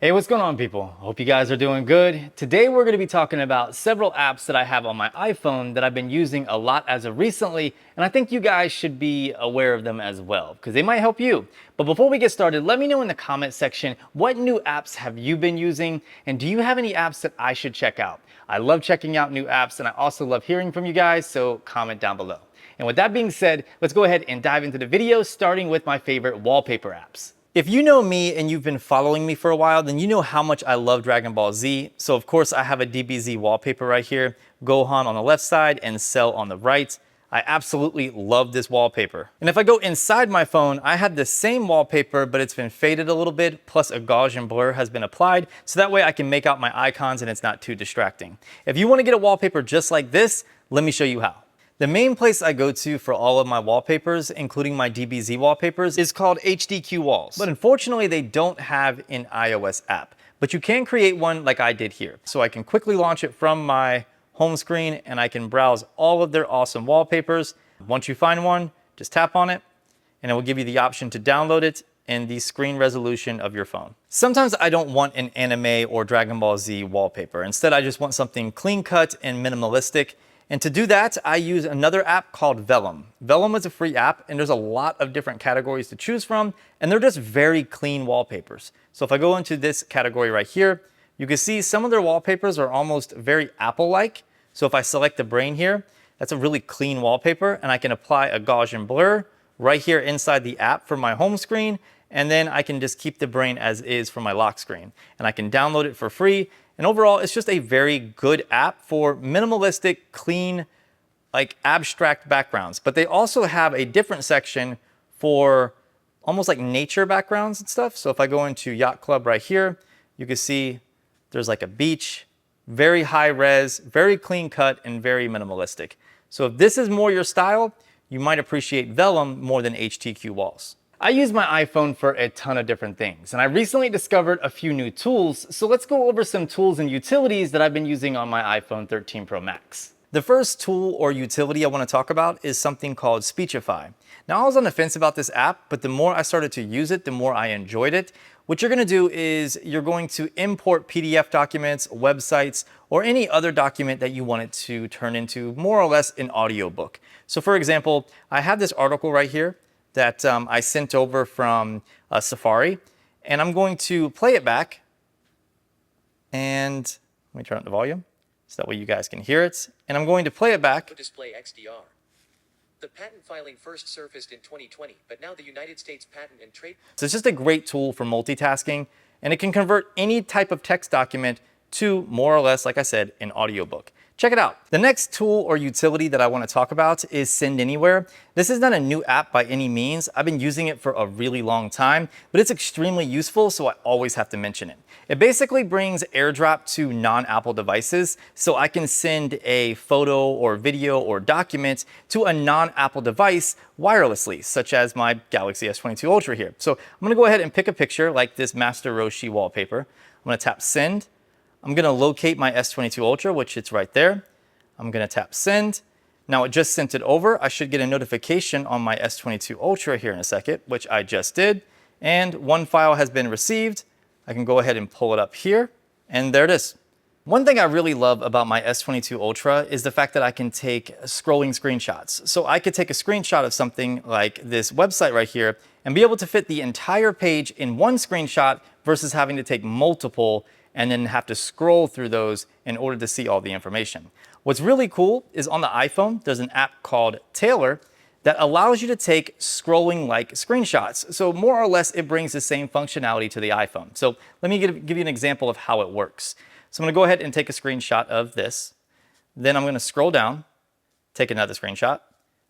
Hey, what's going on, people? Hope you guys are doing good. Today we're going to be talking about several apps that I have on my iPhone that I've been using a lot as of recently, and I think you guys should be aware of them as well because they might help you. But before we get started, let me know in the comment section what new apps have you been using, and do you have any apps that I should check out? I love checking out new apps, and I also love hearing from you guys, so comment down below. And with that being said, let's go ahead and dive into the video, starting with my favorite wallpaper apps. If you know me and you've been following me for a while, then you know how much I love Dragon Ball Z. So of course I have a DBZ wallpaper right here, Gohan on the left side and Cell on the right. I absolutely love this wallpaper. And if I go inside my phone, I had the same wallpaper, but it's been faded a little bit, plus a Gaussian blur has been applied, so that way I can make out my icons and it's not too distracting. If you want to get a wallpaper just like this, let me show you how. The main place I go to for all of my wallpapers, including my DBZ wallpapers, is called HDQWalls. But unfortunately, they don't have an iOS app. But you can create one like I did here. So I can quickly launch it from my home screen and I can browse all of their awesome wallpapers. Once you find one, just tap on it and it will give you the option to download it in the screen resolution of your phone. Sometimes I don't want an anime or Dragon Ball Z wallpaper. Instead, I just want something clean cut and minimalistic. And to do that, I use another app called Vellum. Vellum is a free app and there's a lot of different categories to choose from, and they're just very clean wallpapers. So if I go into this category right here, you can see some of their wallpapers are almost very Apple-like. So if I select the brain here, that's a really clean wallpaper, and I can apply a Gaussian blur right here inside the app for my home screen, and then I can just keep the brain as is for my lock screen. And I can download it for free. And overall, it's just a very good app for minimalistic, clean, like abstract backgrounds. But they also have a different section for almost like nature backgrounds and stuff. So if I go into Yacht Club right here, you can see there's like a beach, very high res, very clean cut, and very minimalistic. So if this is more your style, you might appreciate Vellum more than HDQWalls. I use my iPhone for a ton of different things, and I recently discovered a few new tools, so let's go over some tools and utilities that I've been using on my iPhone 13 Pro Max. The first tool or utility I want to talk about is something called Speechify. Now, I was on the fence about this app, but the more I started to use it, the more I enjoyed it. What you're going to do is you're going to import PDF documents, websites, or any other document that you want it to turn into more or less an audiobook. So for example, I have this article right here that I sent over from Safari, and I'm going to play it back, and let me turn up the volume so that way you guys can hear it, and I'm going to play it back. Display XDR. The patent filing first surfaced in 2020, but now the United States Patent and Trade... So it's just a great tool for multitasking, and it can convert any type of text document to more or less, like I said, an audiobook. Check it out. The next tool or utility that I want to talk about is Send Anywhere. This is not a new app by any means. I've been using it for a really long time, but it's extremely useful, so I always have to mention it. It basically brings Airdrop to non-Apple devices, so I can send a photo or video or document to a non-Apple device wirelessly, such as my Galaxy S22 Ultra here. So I'm going to go ahead and pick a picture like this Master Roshi wallpaper. I'm going to tap Send. I'm going to locate my S22 Ultra, which it's right there. I'm going to tap Send. Now it just sent it over. I should get a notification on my S22 Ultra here in a second, which I just did. And one file has been received. I can go ahead and pull it up here, and there it is. One thing I really love about my S22 Ultra is the fact that I can take scrolling screenshots. So I could take a screenshot of something like this website right here and be able to fit the entire page in one screenshot versus having to take multiple and then have to scroll through those in order to see all the information. What's really cool is on the iPhone, there's an app called Tailor that allows you to take scrolling like screenshots. So more or less, it brings the same functionality to the iPhone. So let me give you an example of how it works. So I'm gonna go ahead and take a screenshot of this. Then I'm gonna scroll down, take another screenshot,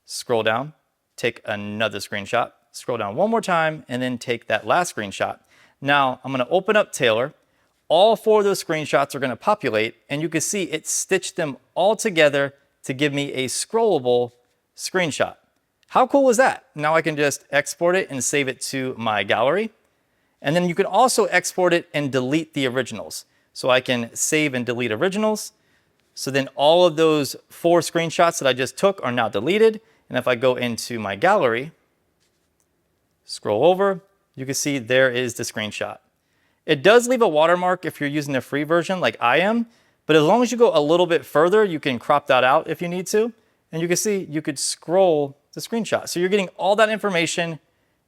scroll down, take another screenshot, scroll down one more time, and then take that last screenshot. Now I'm gonna open up Tailor. All four of those screenshots are going to populate, and you can see it stitched them all together to give me a scrollable screenshot. How cool is that? Now I can just export it and save it to my gallery. And then you can also export it and delete the originals. So I can save and delete originals. So then all of those 4 screenshots that I just took are now deleted. And if I go into my gallery, scroll over, you can see there is the screenshot. It does leave a watermark if you're using the free version like I am, but as long as you go a little bit further, you can crop that out if you need to. And you can see you could scroll the screenshot. So you're getting all that information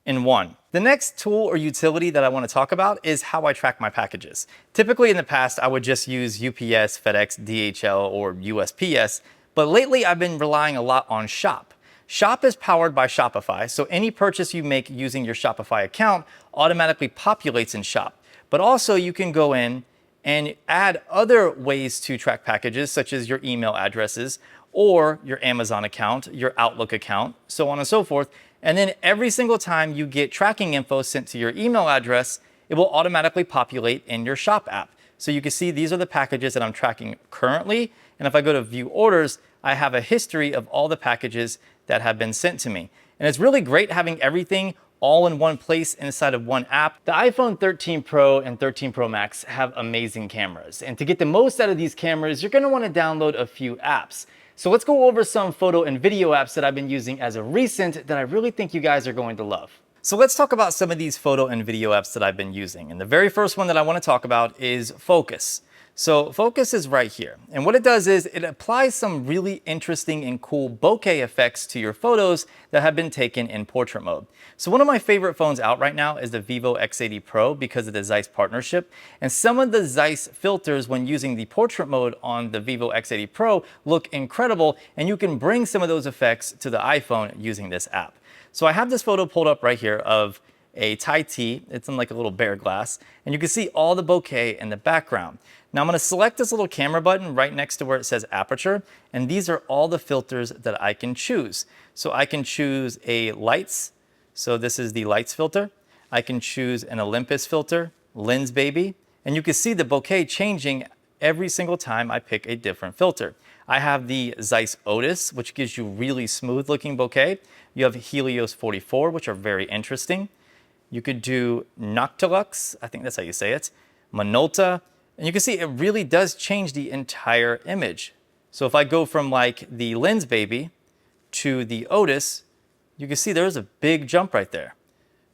in one. The next tool or utility that I want to talk about is how I track my packages. Typically in the past, I would just use UPS, FedEx, DHL, or USPS, but lately I've been relying a lot on Shop. Shop is powered by Shopify, so any purchase you make using your Shopify account automatically populates in Shop. But also you can go in and add other ways to track packages, such as your email addresses or your Amazon account, your Outlook account, so on and so forth. And then every single time you get tracking info sent to your email address, it will automatically populate in your Shop app. So you can see these are the packages that I'm tracking currently. And if I go to view orders, I have a history of all the packages that have been sent to me. And it's really great having everything all in one place inside of one app. The iPhone 13 Pro and 13 Pro Max have amazing cameras. And to get the most out of these cameras, you're gonna wanna download a few apps. So let's go over some photo and video apps that I've been using as of recent that I really think you guys are going to love. So let's talk about some of these photo and video apps that I've been using. And the very first one that I wanna talk about is Focos. So Focos is right here. And what it does is it applies some really interesting and cool bokeh effects to your photos that have been taken in portrait mode. So one of my favorite phones out right now is the Vivo X80 Pro because of the Zeiss partnership. And some of the Zeiss filters when using the portrait mode on the Vivo X80 Pro look incredible, and you can bring some of those effects to the iPhone using this app. So I have this photo pulled up right here of a Thai tea. It's in like a little bear glass, and you can see all the bokeh in the background. Now I'm going to select this little camera button right next to where it says aperture, and these are all the filters that I can choose. So I can choose a lights, so this is the lights filter. I can choose an Olympus filter, lens baby, and you can see the bokeh changing every single time I pick a different filter. I have the Zeiss Otis, which gives you really smooth looking bokeh. You have Helios 44, which are very interesting. You could do Noctilux, I think that's how you say it, Minolta, and you can see it really does change the entire image. So if I go from like the lens baby to the Otis, you can see there's a big jump right there.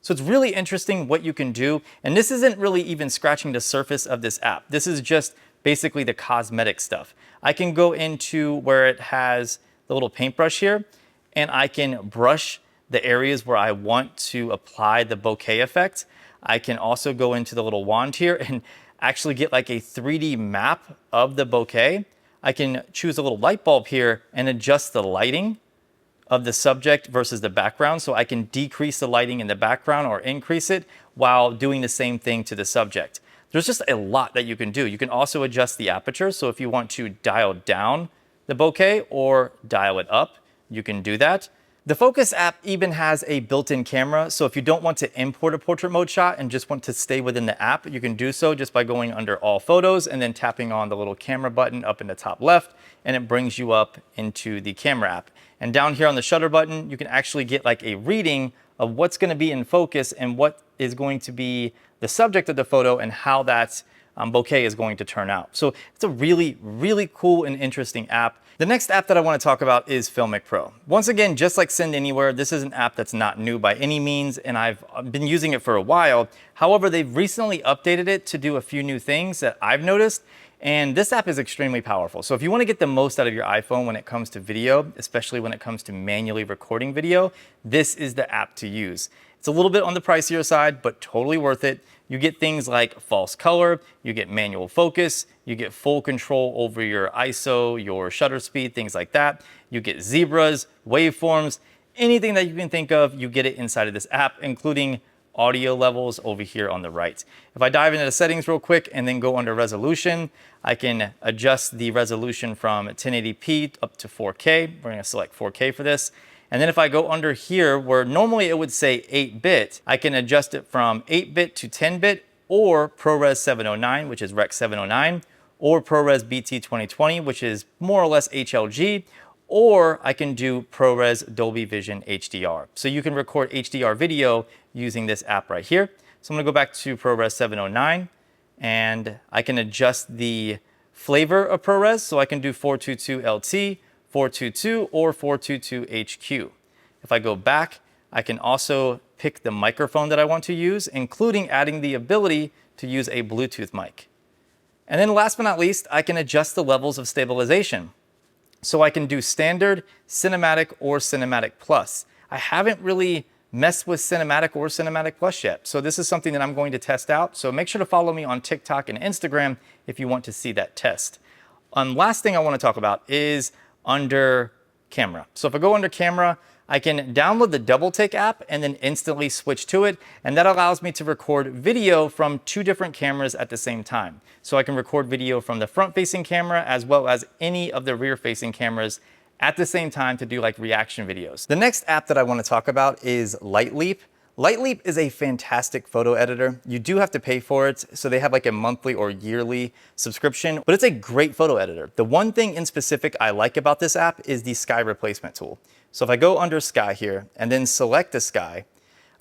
So it's really interesting what you can do. And this isn't really even scratching the surface of this app. This is just basically the cosmetic stuff. I can go into where it has the little paintbrush here, and I can brush the areas where I want to apply the bokeh effect. I can also go into the little wand here and actually get like a 3D map of the bokeh. I can choose a little light bulb here and adjust the lighting of the subject versus the background. So I can decrease the lighting in the background or increase it while doing the same thing to the subject. There's just a lot that you can do. You can also adjust the aperture. So if you want to dial down the bokeh or dial it up, you can do that. The Focos app even has a built-in camera, so if you don't want to import a portrait mode shot and just want to stay within the app, you can do so just by going under all photos and then tapping on the little camera button up in the top left, and it brings you up into the camera app. And down here on the shutter button, you can actually get like a reading of what's going to be in focus and what is going to be the subject of the photo and how that bokeh is going to turn out. So it's a really, really cool and interesting app. The next app that I want to talk about is Filmic Pro. Once again, just like Send Anywhere, this is an app that's not new by any means, and I've been using it for a while. However, they've recently updated it to do a few new things that I've noticed, and this app is extremely powerful. So if you want to get the most out of your iPhone when it comes to video, especially when it comes to manually recording video, this is the app to use. It's a little bit on the pricier side, but totally worth it. You get things like false color, you get manual focus, you get full control over your ISO, your shutter speed, things like that. You get zebras, waveforms, anything that you can think of, you get it inside of this app, including audio levels over here on the right. If I dive into the settings real quick and then go under resolution, I can adjust the resolution from 1080p up to 4K. We're gonna select 4K for this. And then if I go under here where normally it would say 8-bit, I can adjust it from 8-bit to 10-bit or ProRes 709, which is Rec 709, or ProRes BT 2020, which is more or less HLG, or I can do ProRes Dolby Vision HDR. So you can record HDR video using this app right here. So I'm gonna go back to ProRes 709 and I can adjust the flavor of ProRes. So I can do 422 LT, 422 or 422 HQ. If I go back, I can also pick the microphone that I want to use, including adding the ability to use a Bluetooth mic. And then last but not least, I can adjust the levels of stabilization. So I can do standard, cinematic, or cinematic plus. I haven't really messed with cinematic or cinematic plus yet. So this is something that I'm going to test out. So make sure to follow me on TikTok and Instagram if you want to see that test. Last thing I want to talk about is under camera. So if I go under camera, I can download the Double Take app and then instantly switch to it. And that allows me to record video from 2 different cameras at the same time. So I can record video from the front facing camera as well as any of the rear facing cameras at the same time to do like reaction videos. The next app that I want to talk about is Lightleap. Lightleap is a fantastic photo editor. You do have to pay for it, so they have like a monthly or yearly subscription, but it's a great photo editor. The one thing in specific I like about this app is the sky replacement tool. So if I go under sky here and then select the sky,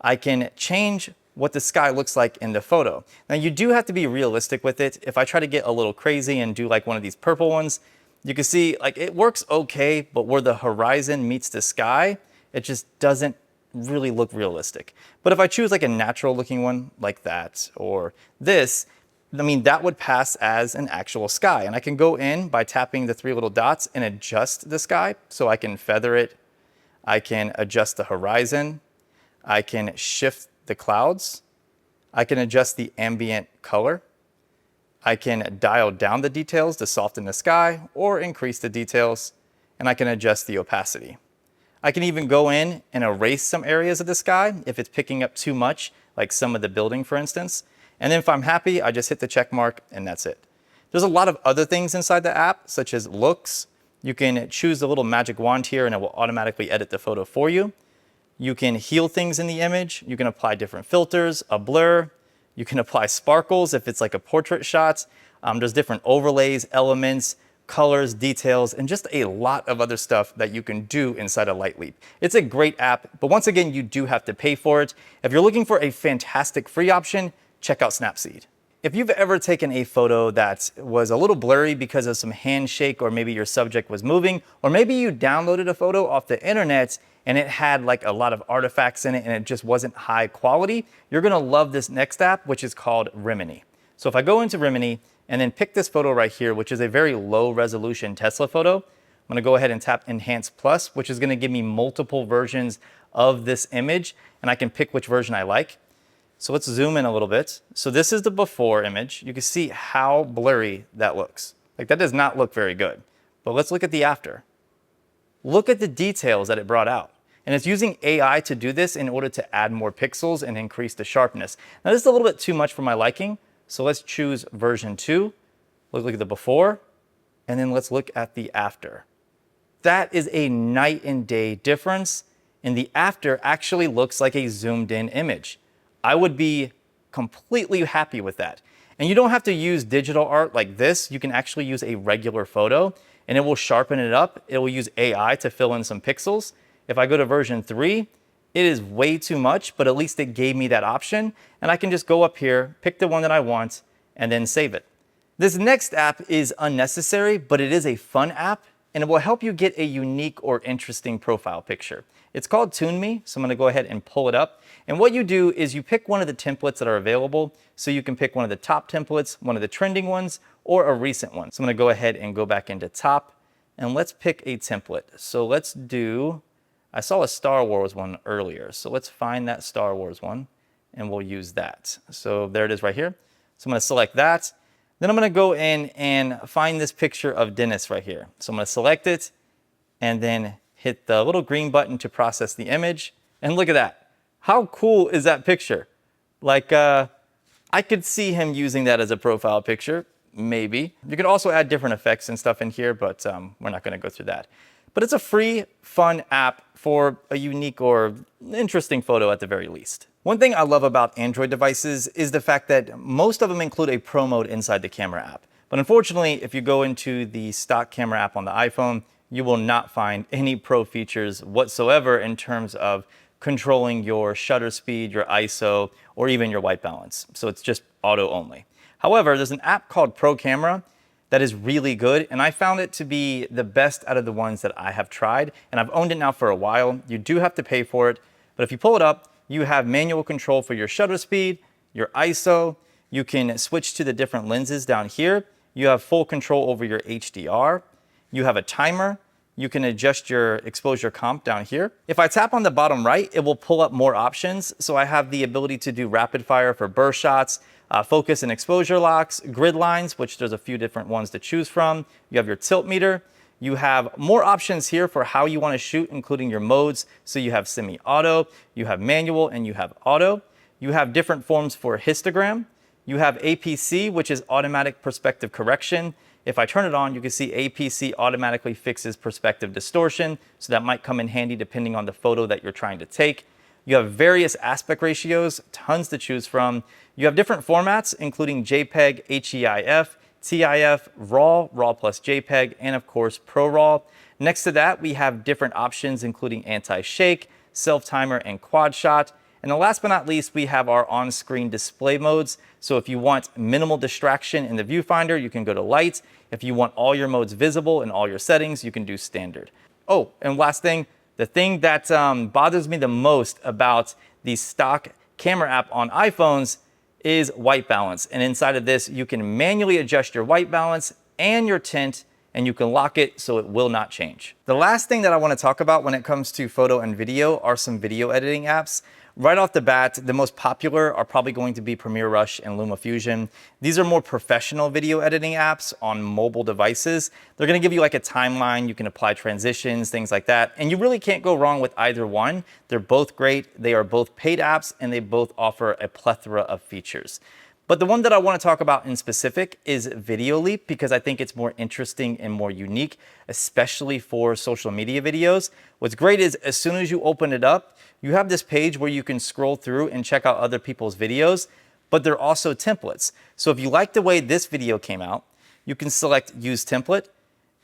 I can change what the sky looks like in the photo. Now you do have to be realistic with it. If I try to get a little crazy and do like one of these purple ones, you can see like it works okay, but where the horizon meets the sky, it just doesn't really look realistic. But if I choose like a natural looking one like that or this, I mean, that would pass as an actual sky. And I can go in by tapping the 3 little dots and adjust the sky. So I can feather it, I can adjust the horizon, I can shift the clouds, I can adjust the ambient color, I can dial down the details to soften the sky or increase the details, and I can adjust the opacity. I can even go in and erase some areas of the sky if it's picking up too much, like some of the building, for instance. And then if I'm happy, I just hit the check mark and that's it. There's a lot of other things inside the app, such as looks. You can choose the little magic wand here and it will automatically edit the photo for you. You can heal things in the image. You can apply different filters, a blur. You can apply sparkles if it's like a portrait shot. There's different overlays, elements, colors, details, and just a lot of other stuff that you can do inside of Lightleap. It's a great app, but once again, you do have to pay for it. If you're looking for a fantastic free option, check out Snapseed. If you've ever taken a photo that was a little blurry because of some handshake, or maybe your subject was moving, or maybe you downloaded a photo off the internet and it had like a lot of artifacts in it and it just wasn't high quality, you're gonna love this next app, which is called Remini. So if I go into Remini and then pick this photo right here, which is a very low resolution Tesla photo, I'm gonna go ahead and tap Enhance Plus, which is gonna give me multiple versions of this image, and I can pick which version I like. So let's zoom in a little bit. So this is the before image. You can see how blurry that looks. Like that does not look very good. But let's look at the after. Look at the details that it brought out. And it's using AI to do this in order to add more pixels and increase the sharpness. Now this is a little bit too much for my liking. So let's choose version 2. Look at the before, and then let's look at the after. That is a night and day difference, and the after actually looks like a zoomed in image. I would be completely happy with that. And you don't have to use digital art like this. You can actually use a regular photo, and it will sharpen it up. It will use AI to fill in some pixels. If I go to version 3, it is way too much, but at least it gave me that option. And I can just go up here, pick the one that I want, and then save it. This next app is unnecessary, but it is a fun app, and it will help you get a unique or interesting profile picture. It's called Toon Me, so I'm gonna go ahead and pull it up. And what you do is you pick one of the templates that are available. So you can pick one of the top templates, one of the trending ones, or a recent one. So I'm gonna go ahead and go back into top, and let's pick a template. So let's do, I saw a Star Wars one earlier, so let's find that Star Wars one, and we'll use that. So there it is right here. So I'm gonna select that. Then I'm gonna go in and find this picture of Dennis right here. So I'm gonna select it, and then hit the little green button to process the image. And look at that. How cool is that picture? Like, I could see him using that as a profile picture, maybe. You can also add different effects and stuff in here, but we're not gonna go through that. But it's a free, fun app for a unique or interesting photo at the very least. One thing I love about Android devices is the fact that most of them include a pro mode inside the camera app. But unfortunately, if you go into the stock camera app on the iPhone, you will not find any pro features whatsoever in terms of controlling your shutter speed, your ISO, or even your white balance. So it's just auto only. However, there's an app called Pro Camera that is really good, and I found it to be the best out of the ones that I have tried, and I've owned it now for a while. You do have to pay for it, but if you pull it up, you have manual control for your shutter speed, your ISO. You can switch to the different lenses down here. You have full control over your HDR. You have a timer. You can adjust your exposure comp down here. If I tap on the bottom right, it will pull up more options. So I have the ability to do rapid fire for burst shots, focus and exposure locks, grid lines, which there's a few different ones to choose from. You have your tilt meter. You have more options here for how you want to shoot, including your modes. So you have semi-auto, you have manual, and you have auto. You have different forms for histogram. You have APC, which is automatic perspective correction. If I turn it on, you can see APC automatically fixes perspective distortion. So that might come in handy depending on the photo that you're trying to take. You have various aspect ratios, tons to choose from. You have different formats, including JPEG, HEIF, TIF, RAW, RAW plus JPEG, and of course, ProRAW. Next to that, we have different options, including anti-shake, self-timer, and quad shot. And then last but not least, we have our on-screen display modes. So if you want minimal distraction in the viewfinder, you can go to light. If you want all your modes visible in all your settings, you can do standard. Oh, and last thing, the thing that bothers me the most about the stock camera app on iPhones is white balance. And inside of this, you can manually adjust your white balance and your tint, and you can lock it so it will not change. The last thing that I want to talk about when it comes to photo and video are some video editing apps. Right off the bat, the most popular are probably going to be Premiere Rush and LumaFusion. These are more professional video editing apps on mobile devices. They're gonna give you like a timeline, you can apply transitions, things like that, and you really can't go wrong with either one. They're both great, they are both paid apps, and they both offer a plethora of features. But the one that I want to talk about in specific is Video Leap, because I think it's more interesting and more unique, especially for social media videos. What's great is as soon as you open it up, you have this page where you can scroll through and check out other people's videos, but they're also templates. So if you like the way this video came out, you can select Use Template,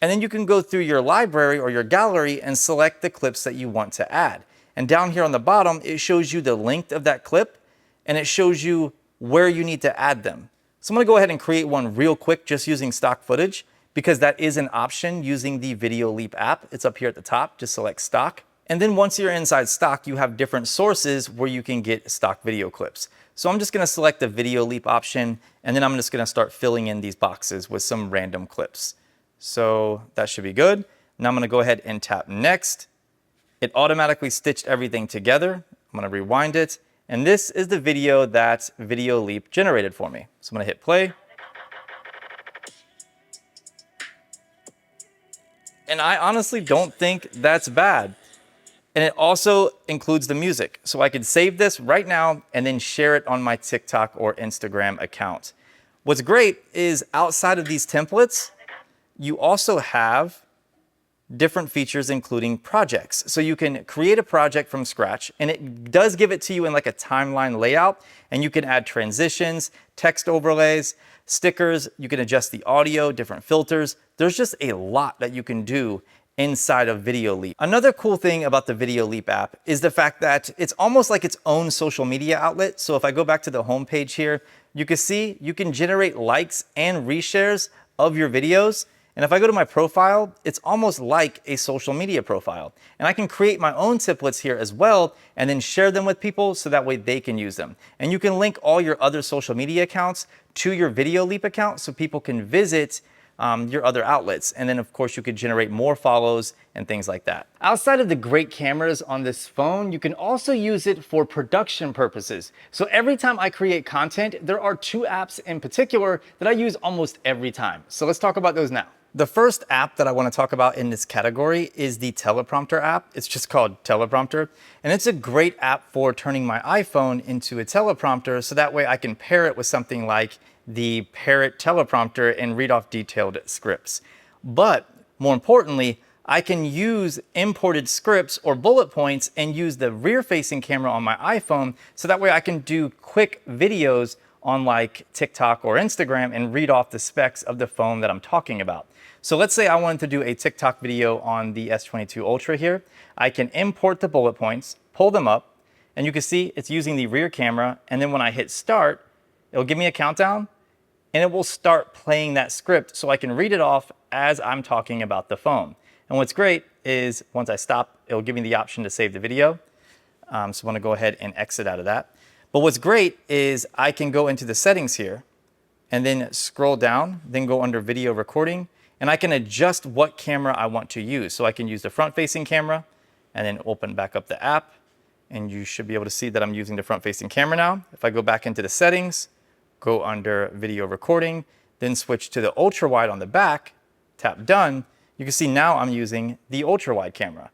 and then you can go through your library or your gallery and select the clips that you want to add. And down here on the bottom, it shows you the length of that clip, and it shows you where you need to add them. So I'm gonna go ahead and create one real quick just using stock footage, because that is an option using the Video Leap app. It's up here at the top, just select stock. And then once you're inside stock, you have different sources where you can get stock video clips. So I'm just gonna select the Video Leap option, and then I'm just gonna start filling in these boxes with some random clips. So that should be good. Now I'm gonna go ahead and tap next. It automatically stitched everything together. I'm gonna rewind it. And this is the video that Video Leap generated for me. So I'm gonna hit play. And I honestly don't think that's bad. And it also includes the music. So I could save this right now and then share it on my TikTok or Instagram account. What's great is outside of these templates, you also have different features, including projects. So you can create a project from scratch, and it does give it to you in like a timeline layout, and you can add transitions, text overlays, stickers, you can adjust the audio, different filters. There's just a lot that you can do inside of Video Leap. Another cool thing about the Video Leap app is the fact that it's almost like its own social media outlet. So if I go back to the home page here, you can see you can generate likes and reshares of your videos. And if I go to my profile, it's almost like a social media profile. And I can create my own templates here as well and then share them with people so that way they can use them. And you can link all your other social media accounts to your Video Leap account so people can visit your other outlets. And then of course you could generate more follows and things like that. Outside of the great cameras on this phone, you can also use it for production purposes. So every time I create content, there are two apps in particular that I use almost every time. So let's talk about those now. The first app that I want to talk about in this category is the Teleprompter app. It's just called Teleprompter. And it's a great app for turning my iPhone into a teleprompter so that way I can pair it with something like the Parrot teleprompter and read off detailed scripts. But more importantly, I can use imported scripts or bullet points and use the rear-facing camera on my iPhone so that way I can do quick videos on like TikTok or Instagram and read off the specs of the phone that I'm talking about. So let's say I wanted to do a TikTok video on the S22 Ultra here. I can import the bullet points, pull them up, and you can see it's using the rear camera. And then when I hit start, it'll give me a countdown and it will start playing that script so I can read it off as I'm talking about the phone. And what's great is once I stop, it'll give me the option to save the video. So I'm going to go ahead and exit out of that. But what's great is I can go into the settings here and then scroll down, then go under video recording, and I can adjust what camera I want to use. So I can use the front-facing camera and then open back up the app, and you should be able to see that I'm using the front-facing camera now. If I go back into the settings, go under video recording, then switch to the ultra wide on the back, tap done, you can see now I'm using the ultra wide camera.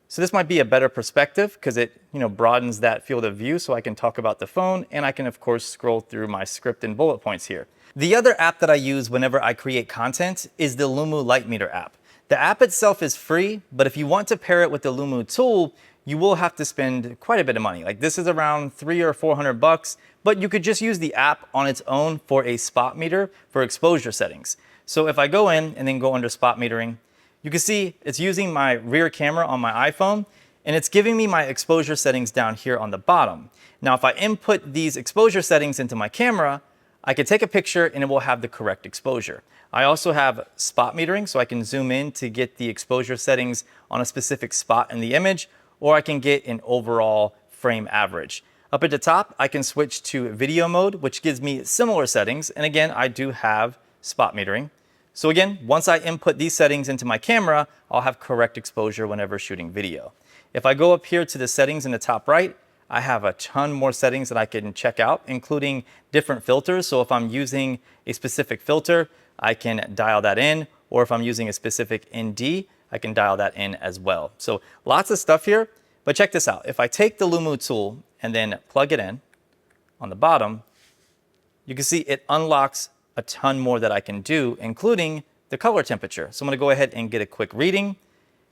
So this might be a better perspective because it broadens that field of view so I can talk about the phone, and I can of course scroll through my script and bullet points here. The other app that I use whenever I create content is the Lumu Light Meter app. The app itself is free, but if you want to pair it with the Lumu tool, you will have to spend quite a bit of money. Like this is around $300 or $400, but you could just use the app on its own for a spot meter for exposure settings. So if I go in and then go under spot metering, you can see it's using my rear camera on my iPhone, and it's giving me my exposure settings down here on the bottom. Now, if I input these exposure settings into my camera, I can take a picture and it will have the correct exposure. I also have spot metering, so I can zoom in to get the exposure settings on a specific spot in the image, or I can get an overall frame average. Up at the top, I can switch to video mode, which gives me similar settings. And again, I do have spot metering. So again, once I input these settings into my camera, I'll have correct exposure whenever shooting video. If I go up here to the settings in the top right, I have a ton more settings that I can check out, including different filters. So if I'm using a specific filter, I can dial that in, or if I'm using a specific ND, I can dial that in as well. So lots of stuff here, but check this out. If I take the Lumu tool and then plug it in on the bottom, you can see it unlocks a ton more that I can do, including the color temperature. So I'm gonna go ahead and get a quick reading.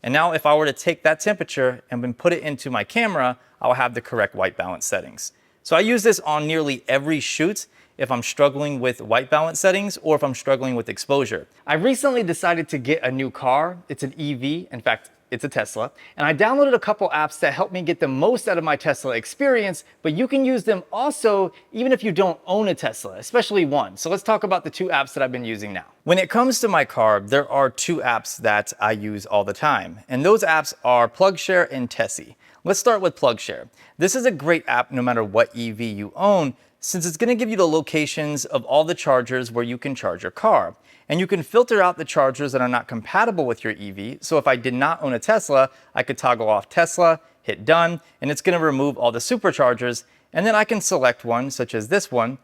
And now if I were to take that temperature and then put it into my camera, I'll have the correct white balance settings. So I use this on nearly every shoot if I'm struggling with white balance settings or if I'm struggling with exposure. I recently decided to get a new car. It's an EV, in fact, it's a Tesla. And I downloaded a couple apps that help me get the most out of my Tesla experience, but you can use them also even if you don't own a Tesla, especially one. So let's talk about the two apps that I've been using now. When it comes to my car, there are two apps that I use all the time, and those apps are Plugshare and Tessie. Let's start with Plugshare. This is a great app no matter what EV you own, since it's gonna give you the locations of all the chargers where you can charge your car. And you can filter out the chargers that are not compatible with your EV. So if I did not own a Tesla, I could toggle off Tesla, hit done, and it's gonna remove all the superchargers. And then I can select one, such as this one,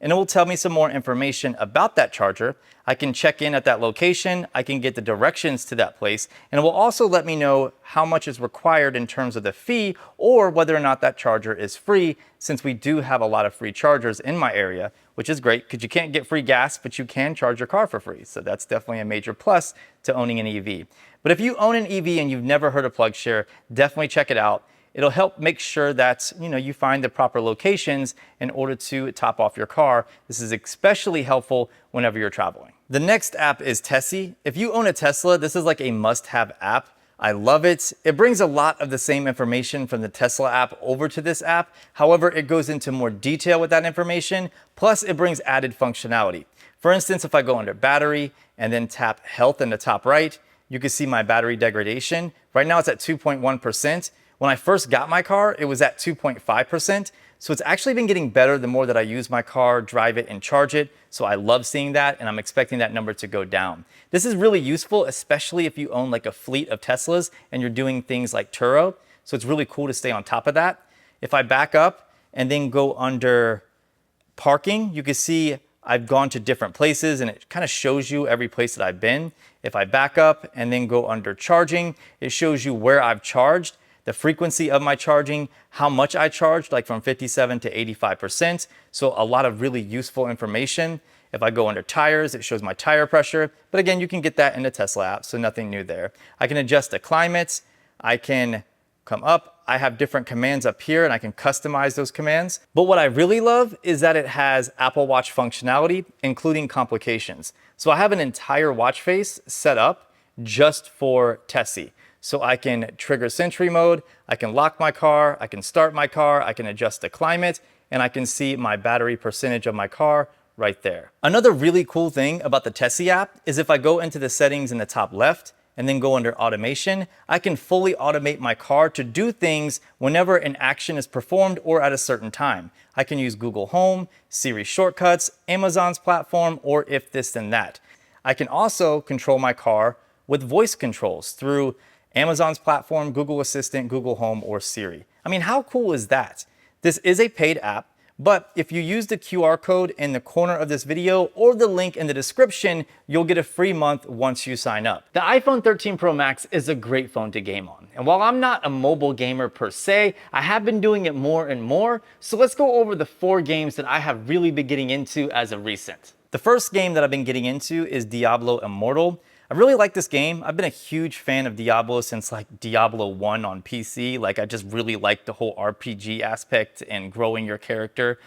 and it will tell me some more information about that charger. I can check in at that location, I can get the directions to that place, and it will also let me know how much is required in terms of the fee or whether or not that charger is free, since we do have a lot of free chargers in my area, which is great because you can't get free gas, but you can charge your car for free. So that's definitely a major plus to owning an EV. But if you own an EV and you've never heard of Plugshare, definitely check it out. It'll help make sure that you find the proper locations in order to top off your car. This is especially helpful whenever you're traveling. The next app is Tessie. If you own a Tesla, this is like a must-have app. I love it. It brings a lot of the same information from the Tesla app over to this app. However, it goes into more detail with that information. Plus, it brings added functionality. For instance, if I go under battery and then tap health in the top right, you can see my battery degradation. Right now it's at 2.1%. When I first got my car, it was at 2.5%. So it's actually been getting better the more that I use my car, drive it, and charge it. So I love seeing that, and I'm expecting that number to go down. This is really useful, especially if you own like a fleet of Teslas and you're doing things like Turo. So it's really cool to stay on top of that. If I back up and then go under parking, you can see I've gone to different places and it kind of shows you every place that I've been. If I back up and then go under charging, it shows you where I've charged, the frequency of my charging, how much I charged, like from 57 to 85%. So a lot of really useful information. If I go under tires, it shows my tire pressure. But again, you can get that in the Tesla app, so nothing new there. I can adjust the climate. I can come up. I have different commands up here and I can customize those commands. But what I really love is that it has Apple Watch functionality, including complications. So I have an entire watch face set up just for Tessie. So I can trigger Sentry mode, I can lock my car, I can start my car, I can adjust the climate, and I can see my battery percentage of my car right there. Another really cool thing about the Tessie app is if I go into the settings in the top left and then go under automation, I can fully automate my car to do things whenever an action is performed or at a certain time. I can use Google Home, Siri shortcuts, Amazon's platform, or if this then that. I can also control my car with voice controls through Amazon's platform, Google Assistant, Google Home, or Siri. I mean, how cool is that? This is a paid app, but if you use the QR code in the corner of this video or the link in the description, you'll get a free month once you sign up. The iPhone 13 Pro Max is a great phone to game on. And while I'm not a mobile gamer per se, I have been doing it more and more. So let's go over the 4 games that I have really been getting into as of recent. The first game that I've been getting into is Diablo Immortal. I really like this game. I've been a huge fan of Diablo since like Diablo 1 on PC. Like I just really like the whole RPG aspect and growing your character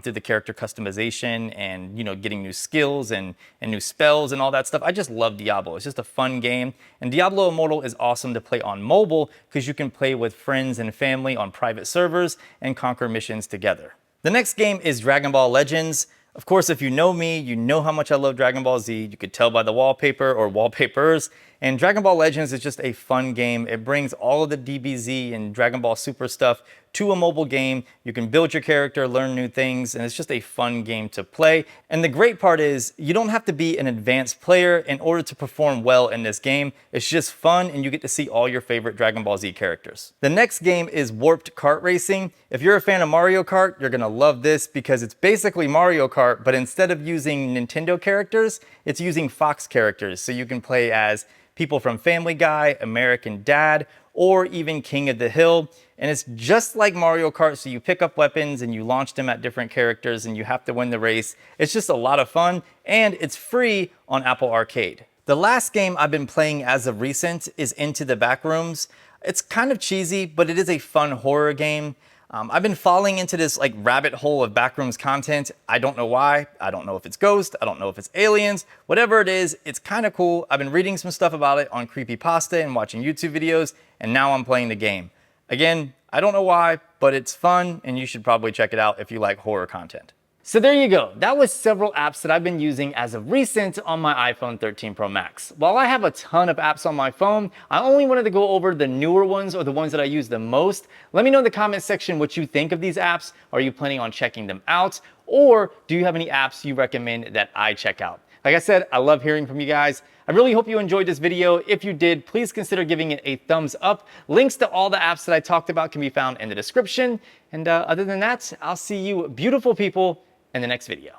through the character customization and, you know, getting new skills and new spells and all that stuff. I just love Diablo. It's just a fun game. And Diablo Immortal is awesome to play on mobile because you can play with friends and family on private servers and conquer missions together. The next game is Dragonball Legends. Of course, if you know me, you know how much I love Dragon Ball Z. You could tell by the wallpaper or wallpapers. And Dragon Ball Legends is just a fun game. It brings all of the DBZ and Dragon Ball Super stuff to a mobile game. You can build your character, learn new things, and it's just a fun game to play. And the great part is you don't have to be an advanced player in order to perform well in this game. It's just fun and you get to see all your favorite Dragon Ball Z characters. The next game is Warped Kart Racing. If you're a fan of Mario Kart, you're gonna love this because it's basically Mario Kart, but instead of using Nintendo characters, it's using Fox characters. So you can play as people from Family Guy, American Dad, or even King of the Hill. And it's just like Mario Kart, so you pick up weapons and you launch them at different characters and you have to win the race. It's just a lot of fun and it's free on Apple Arcade. The last game I've been playing as of recent is Into the Backrooms. It's kind of cheesy, but it is a fun horror game. I've been falling into this like rabbit hole of Backrooms content. I don't know why. I don't know if it's ghosts. I don't know if it's aliens. Whatever it is, it's kind of cool. I've been reading some stuff about it on Creepypasta and watching YouTube videos, and now I'm playing the game. Again, I don't know why, but it's fun, and you should probably check it out if you like horror content. So there you go. That was several apps that I've been using as of recent on my iPhone 13 Pro Max. While I have a ton of apps on my phone, I only wanted to go over the newer ones or the ones that I use the most. Let me know in the comment section what you think of these apps. Are you planning on checking them out? Or do you have any apps you recommend that I check out? Like I said, I love hearing from you guys. I really hope you enjoyed this video. If you did, please consider giving it a thumbs up. Links to all the apps that I talked about can be found in the description. And other than that, I'll see you beautiful people in the next video.